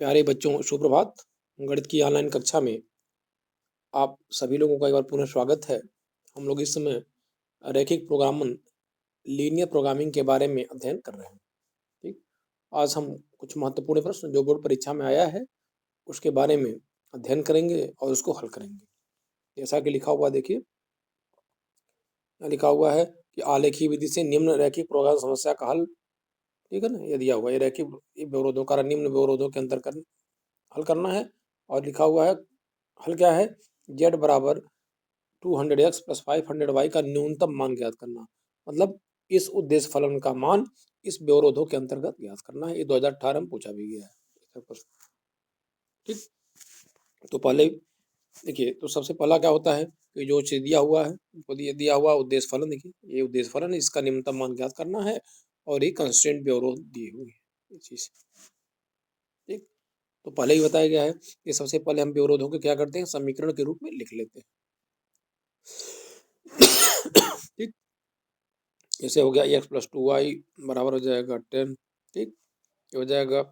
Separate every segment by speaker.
Speaker 1: प्यारे बच्चों, सुप्रभात। गणित की ऑनलाइन कक्षा में आप सभी लोगों का एक बार पुनः स्वागत है। हम लोग इस समय रैखिक प्रोग्रामन लीनियर प्रोग्रामिंग के बारे में अध्ययन कर रहे हैं। ठीक, आज हम कुछ महत्वपूर्ण प्रश्न जो बोर्ड परीक्षा में आया है उसके बारे में अध्ययन करेंगे और उसको हल करेंगे। जैसा कि लिखा हुआ देखिए, लिखा हुआ है कि आलेखी विधि से निम्न रैखिक प्रोग्राम समस्या का हल, ठीक है ना, ये दिया हुआ है। ये रैखिक व्यवरोधों का निम्न व्यवरोधों के अंतर हल करना है। और लिखा हुआ है हल क्या है, z बराबर 200x प्लस 500y का न्यूनतम मान ज्ञात करना। मतलब इस उद्देश्य फलन का मान इस व्यवरोधों के अंतर्गत ज्ञात करना है। ये 2018 में पूछा भी गया है। ठीक, तो पहले देखिए, तो सबसे पहला क्या होता है कि जो चीज दिया हुआ है, दिया हुआ उद्देश्य फलन, देखिए ये उद्देश्य फलन है, इसका निम्नतम मान ज्ञात करना है और ये कंस्ट्रेंट व्यवरोध दिए हुए हैं ये चीज। ठीक, तो पहले ही बताया गया है कि सबसे पहले हम व्यवरोधों को क्या करते हैं, समीकरण के रूप में लिख लेते हैं। ठीक, जैसे हो गया x प्लस 2y बराबर हो जाएगा 10। ठीक, ये हो जाएगा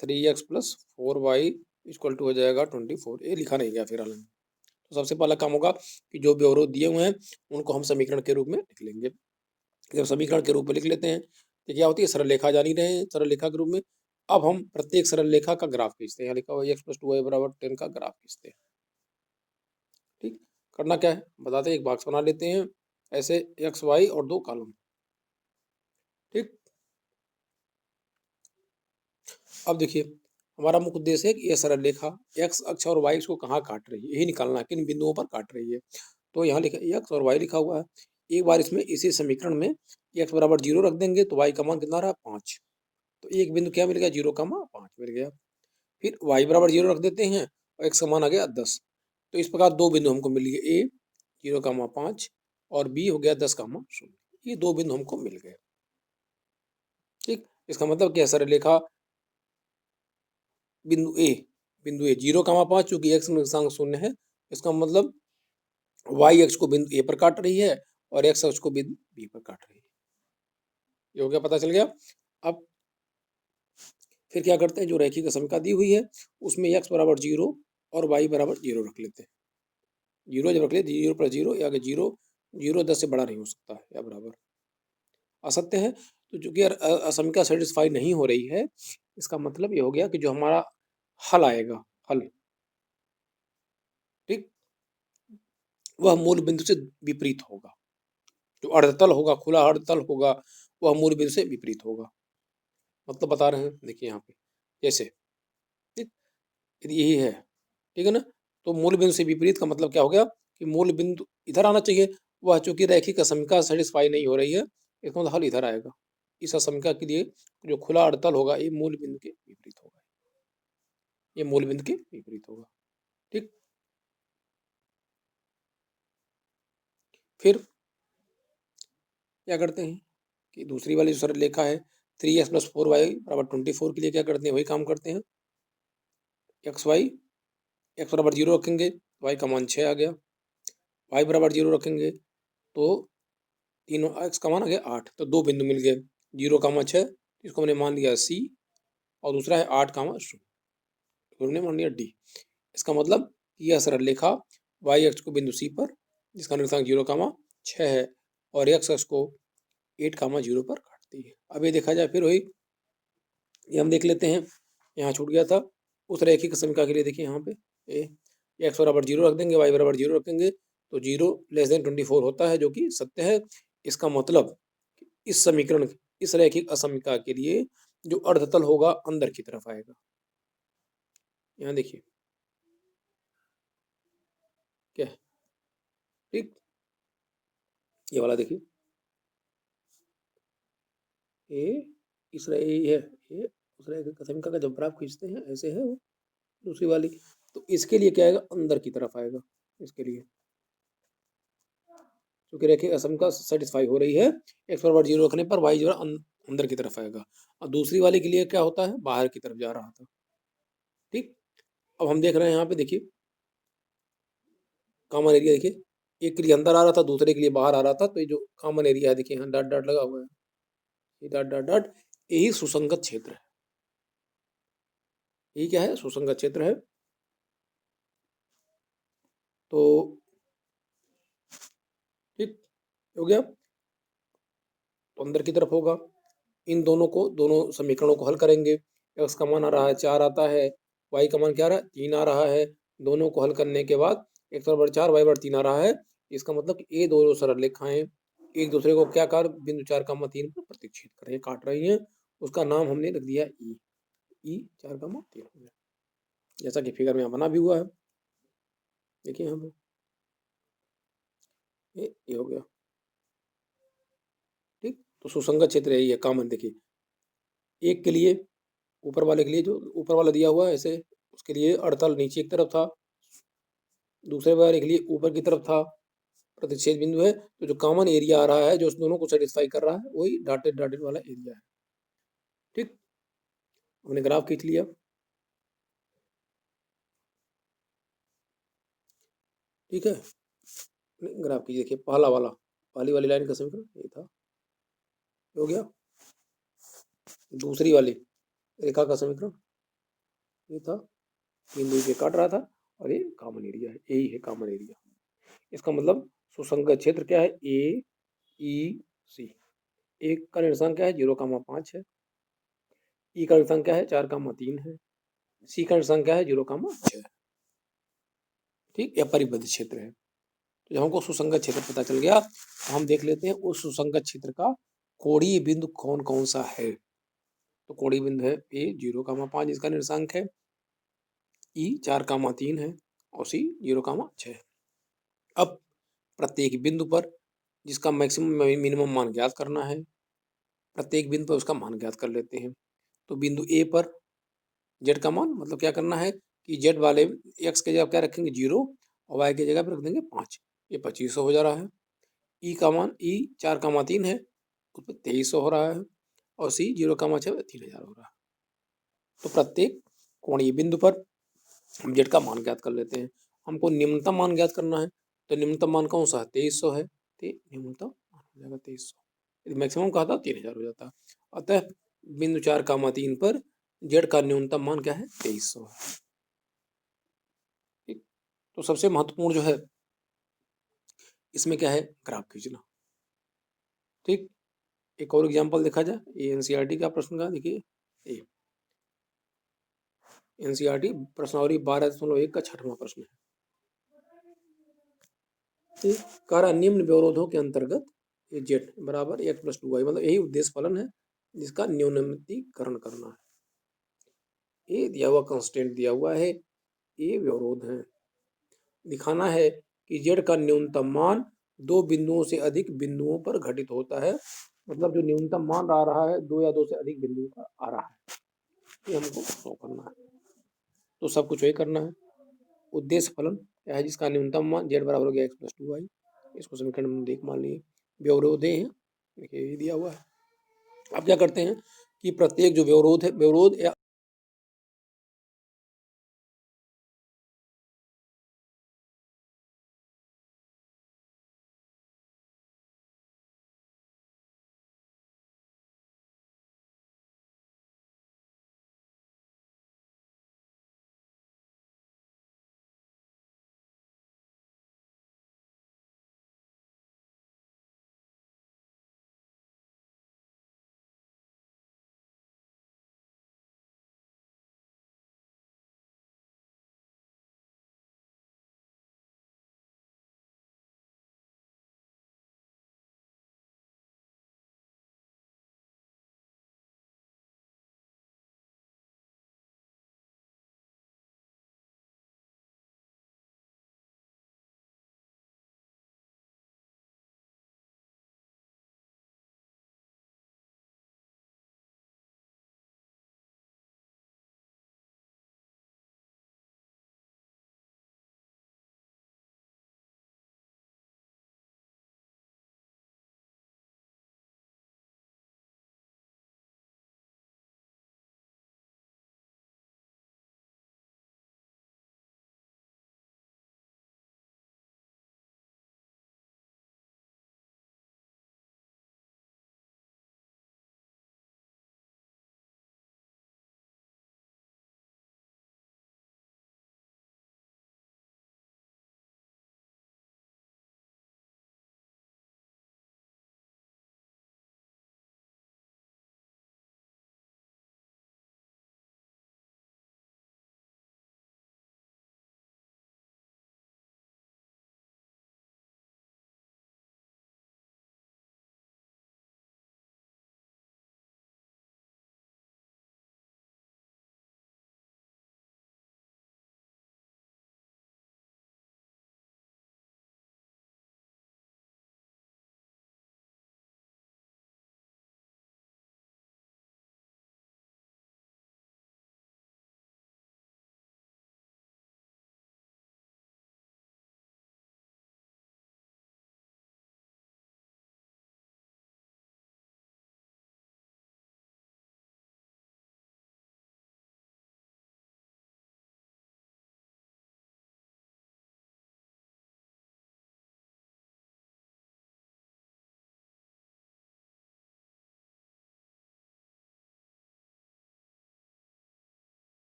Speaker 1: 3x plus 4y equal to हो जाएगा 24। ये लिखा नहीं गया फिर हाल में। तो सबसे पहला काम होगा कि जो व्यवरोध दिए हुए हैं उनको हम समीकरण के रूप में लिख लेंगे। जब समीकरण के रूप में लिख लेते हैं तो क्या होती है, सरल रेखा जानी रहे हैं, सरल रेखा के रूप में अब हम प्रत्येक सरल रेखा का ग्राफ खींचते हैं। यहाँ लिखा हुआ x प्लस 2y बराबर 10 का ग्राफ खींचते हैं। ठीक, करना क्या है बताते हैं, एक बॉक्स बना लेते हैं ऐसे, एक्स वाई और 2 कॉलम। ठीक, अब देखिए हमारा मुख्य उद्देश्य है कि यह सरल रेखा एक्स अक्ष और वाई को कहाँ काट रही है, यही निकालना है, किन बिंदुओं पर काट रही है। तो यहाँ लिखा एक्स और वाई लिखा हुआ है। एक बार इसमें इसी समीकरण में एक्स बराबर 0 रख देंगे तो वाई का मान कितना रहा, 5। तो एक बिंदु क्या मिल गया, 0,5 मिल गया। फिर वाई बराबर 0 रख देते हैं और एक्स का मान आ गया 10। तो इस प्रकार दो बिंदु हमको मिल गए, ए 0,5 और बी हो गया 10,0। ये दो बिंदु हमको मिल गए। ठीक, इसका मतलब क्या है, सरल रेखा बिंदु ए 0,5 चूंकि एक्स निर्देशांक 0 है, इसका मतलब वाई अक्ष को बिंदु ए पर काट रही है और एक्स अक्ष को बिंदु बी पर काट रही है। ये हो गया, पता चल गया। अब फिर क्या करते हैं, जो रैखिक समीकरण दी हुई है उसमें एक्स बराबर 0 और वाई बराबर 0 रख लेते हैं। 0 जब रख लेते 0 प्लस 0 या 0 10 से बड़ा नहीं हो सकता है या बराबर असत्य है। तो चूंकि असमीकरण सेटिस्फाई नहीं हो रही है, इसका मतलब ये हो गया कि जो हमारा हल आएगा, हल, ठीक, वह मूल बिंदु से विपरीत होगा। जो अर्धतल होगा, खुला अर्धतल होगा, वह मूल बिंदु से विपरीत होगा। मतलब बता रहे हैं, देखिए यहाँ पे जैसे, ठीक, यही है, ठीक है ना। तो मूल बिंदु से विपरीत का मतलब क्या हो गया कि मूल बिंदु इधर आना चाहिए, वह चूंकि रैखिक असमीकरण सेटिस्फाई नहीं हो रही है, इसका मतलब हल इधर आएगा। इस असमीकरण के लिए जो खुला अर्धतल होगा ये मूल बिंदु के विपरीत होगा, ये मूल बिंदु के विपरीत होगा। ठीक, फिर क्या करते हैं कि दूसरी वाली जो सरल रेखा है 3x प्लस 4y बराबर 24 के लिए क्या करते हैं, वही काम करते हैं। एक्स बराबर 0 रखेंगे, y का मान 6 आ गया। y बराबर 0 रखेंगे तो तीनों एक्स का मान आ गया 8। तो दो बिंदु मिल गए, 0,6 इसको हमने मान लिया c और दूसरा है 8,0 हमने मान लिया d। इसका मतलब यह सरल रेखा y अक्ष को बिंदु c पर जिसका निर्देशांक 0,6 है और x अक्ष को 8,0 पर काटती है। अब ये देखा जाए फिर वही, ये हम देख लेते हैं, यहाँ छूट गया था उस रैखिक समीकरण के लिए। देखिए यहाँ पे एक्स बराबर 0 रख देंगे, वाई बराबर 0 रखेंगे तो 0 लेस देन 24 होता है, जो कि सत्य है। इसका मतलब इस समीकरण, इस रैखिक असमीकरण के लिए जो अर्धतल होगा अंदर की तरफ आएगा। यहाँ देखिए क्या है, ठीक, ये वाला देखिए, ये ये है, ये उस रैखिक समीकरण का जब ग्राफ खींचते हैं ऐसे है वो। दूसरी वाली तो इसके लिए क्या आएगा, अंदर की तरफ आएगा। इसके लिए क्योंकि रैखिक असमीकरण सेटिस्फाई हो रही है, एक्स बराबर 0 रखने पर वाई जो है अंदर की तरफ आएगा और दूसरी वाली के लिए क्या होता है, बाहर की तरफ जा रहा था। ठीक, अब हम देख रहे हैं यहाँ पे देखिए कॉमन एरिया, देखिए एक के लिए अंदर आ रहा था, दूसरे के लिए बाहर आ रहा था। तो ये जो कॉमन एरिया है देखिए यहाँ डॉट डॉट लगा हुआ है, ये डॉट डॉट डॉट, यही सुसंगत क्षेत्र है, ये क्या है, सुसंगत क्षेत्र है। तो ठीक हो गया, तो अंदर की तरफ होगा। इन दोनों समीकरणों को हल करेंगे। x का मान आ रहा है 4 आता है, y का मान क्या आ रहा है 3 आ रहा है। दोनों को हल करने के बाद x बराबर 4 y बराबर 3 आ रहा है। इसका मतलब कि ये दोनों सरल रेखाएं एक दूसरे को क्या कर बिंदु 4,3 पर प्रतिच्छेद कर रही है, काट रही हैं। उसका नाम हमने रख दिया ई 4,3 हो गया, जैसा कि फिगर में यहाँ बना भी हुआ है। देखिए यहाँ पे ये हो गया। ठीक, तो सुसंगत क्षेत्र यही है, कॉमन। देखिए एक के लिए, ऊपर वाले के लिए जो ऊपर वाला दिया हुआ है ऐसे, उसके लिए अड़तल नीचे की तरफ था, दूसरे वाले के लिए ऊपर की तरफ था, प्रतिच्छेद बिंदु है। तो जो कॉमन एरिया आ रहा है, जो उस दोनों को सेटिस्फाई कर रहा है, वही डॉटेड डॉटेड वाला एरिया है। ठीक, हमने ग्राफ खींच लिया। ठीक है, ग्राफ की देखिए, पहला वाला, पहली वाली लाइन का समीकरण ये था, हो गया। दूसरी वाली रेखा का समीकरण ये था, बिंदु के काट रहा था, और ये कॉमन एरिया है, यही है कॉमन एरिया। इसका मतलब सुसंगत क्षेत्र क्या है, ए ई सी। एक का निर्देशांक क्या है 0,5 है, ई का निर्देशांक क्या है 4,3 है, सी का निर्देशांक क्या है 0,6। ठीक, यह परिबद्ध क्षेत्र है। तो जब हमको सुसंगत क्षेत्र पता चल गया, तो हम देख लेते हैं उस सुसंगत क्षेत्र का कोणीय बिंदु कौन कौन सा है। तो कोणीय बिंदु है ए 0,5 इसका निर्देशांक है, ई 4,3 है, और सी 0,6। अब प्रत्येक बिंदु पर जिसका मैक्सिमम मिनिमम मान ज्ञात करना है, प्रत्येक बिंदु पर उसका मान ज्ञात कर लेते हैं। तो बिंदु ए पर जेड का मान, मतलब क्या करना है कि जेड वाले एक्स के जगह क्या रखेंगे 0, और वाई की जगह पर रख देंगे 5, ये 2500 हो जा रहा है। ई का मान ई 4,3 है, उस पर 2300 हो रहा है, और सी 0,6 3,000 हो रहा है। तो प्रत्येक कोणीय बिंदु पर हम जेड का मान ज्ञात कर लेते हैं। हमको निम्नतम मान ज्ञात करना है, तो निम्नतम मान कौन सा है 2300 है, तो निम्नतम मान हो जाएगा 2300। यदि मैक्सिमम कहा था 3,000 हो जाता। अतः बिंदु 4,3 पर जेड का न्यूनतम मान क्या है 2300 है। ठीक, तो सबसे महत्वपूर्ण जो है इसमें क्या है, ग्राफ खींचना। ठीक, एक और एग्जांपल देखा जाए, ये एनसीईआरटी का प्रश्न का, देखिए ये एनसीईआरटी प्रश्नावली 12.1 का 6वां प्रश्न है। ठीक, कह रहा निम्न व्यवरोधों के अंतर्गत ये जेड बराबर x + 2y, मतलब यही उद्देश्य फलन है जिसका न्यूनतमीकरण करना है। ये दिया हुआ कंस्टेंट दिया हुआ है, ये व्यवरोध है। दिखाना है कि जेड का न्यूनतम मान दो बिंदुओं से अधिक बिंदुओं पर घटित होता है, मतलब जो न्यूनतम मान आ रहा है 2 या 2 से अधिक बिंदुओं पर आ रहा है, ये हमको शो करना है। तो सब कुछ वही करना है। उद्देश्य फलन क्या है, जिसका न्यूनतम मान जेड बराबर हो गया x + 2y, इसको समीकरण में देख मान लिए। व्यवरोधे हैं, देखिए ये दिया हुआ है। अब क्या करते हैं कि प्रत्येक जो व्यवरोध है, व्यवरोध या